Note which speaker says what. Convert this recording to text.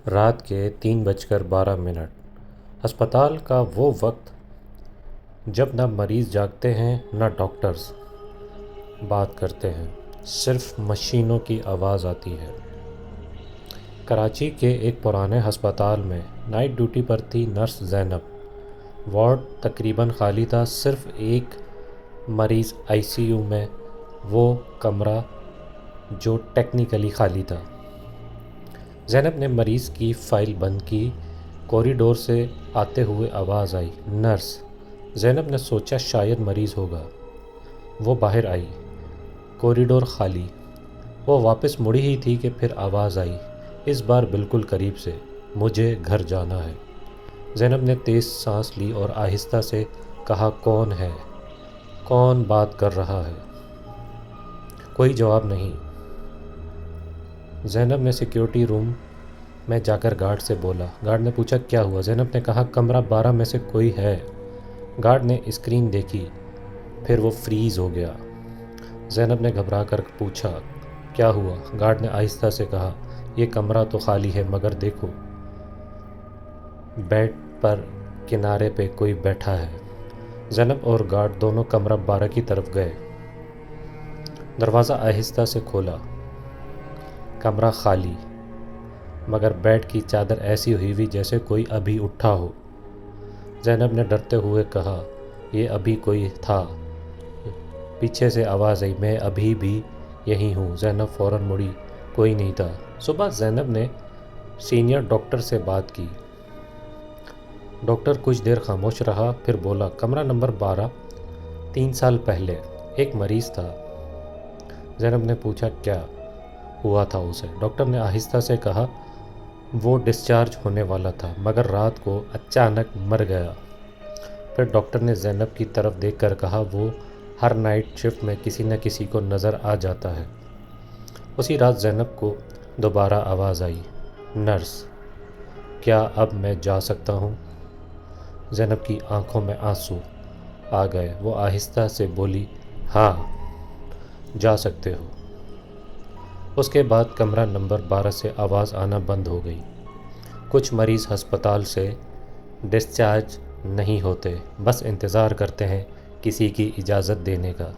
Speaker 1: رات کے 3:12۔ ہسپتال کا وہ وقت جب نہ مریض جاگتے ہیں نہ ڈاکٹرز بات کرتے ہیں، صرف مشینوں کی آواز آتی ہے۔ کراچی کے ایک پرانے ہسپتال میں نائٹ ڈیوٹی پر تھی نرس زینب۔ وارڈ تقریباً خالی تھا، صرف ایک مریض آئی سی یو میں، وہ کمرہ جو ٹیکنیکلی خالی تھا۔ زینب نے مریض کی فائل بند کی، کوریڈور سے آتے ہوئے آواز آئی، نرس۔ زینب نے سوچا شاید مریض ہوگا، وہ باہر آئی، کوریڈور خالی۔ وہ واپس مڑی ہی تھی کہ پھر آواز آئی، اس بار بالکل قریب سے، مجھے گھر جانا ہے۔ زینب نے تیز سانس لی اور آہستہ سے کہا، کون ہے؟ کون بات کر رہا ہے؟ کوئی جواب نہیں۔ زینب نے سیکیورٹی روم میں جا کر گارڈ سے بولا۔ گارڈ نے پوچھا کیا ہوا؟ زینب نے کہا کمرہ 12 میں سے کوئی ہے۔ گارڈ نے اسکرین دیکھی، پھر وہ فریز ہو گیا۔ زینب نے گھبرا کر پوچھا کیا ہوا؟ گارڈ نے آہستہ سے کہا یہ کمرہ تو خالی ہے مگر دیکھو، بیڈ پر کنارے پہ کوئی بیٹھا ہے۔ زینب اور گارڈ دونوں کمرہ 12 کی طرف گئے۔ دروازہ آہستہ سے کھولا، کمرہ خالی، مگر بیڈ کی چادر ایسی ہوئی جیسے کوئی ابھی اٹھا ہو۔ زینب نے ڈرتے ہوئے کہا یہ ابھی کوئی تھا؟ پیچھے سے آواز آئی، میں ابھی بھی یہی ہوں۔ زینب فوراً مڑی، کوئی نہیں تھا۔ صبح زینب نے سینئر ڈاکٹر سے بات کی۔ ڈاکٹر کچھ دیر خاموش رہا، پھر بولا، کمرہ نمبر 12، 3 سال پہلے ایک مریض تھا۔ زینب نے پوچھا کیا ہوا تھا اسے؟ ڈاکٹر نے آہستہ سے کہا وہ ڈسچارج ہونے والا تھا مگر رات کو اچانک مر گیا۔ پھر ڈاکٹر نے زینب کی طرف دیکھ کر کہا وہ ہر نائٹ شفٹ میں کسی نہ کسی کو نظر آ جاتا ہے۔ اسی رات زینب کو دوبارہ آواز آئی، نرس، کیا اب میں جا سکتا ہوں؟ زینب کی آنکھوں میں آنسو آ گئے، وہ آہستہ سے بولی، ہاں جا سکتے ہو۔ اس کے بعد کمرہ نمبر 12 سے آواز آنا بند ہو گئی۔ کچھ مریض ہسپتال سے ڈسچارج نہیں ہوتے، بس انتظار کرتے ہیں کسی کی اجازت دینے کا۔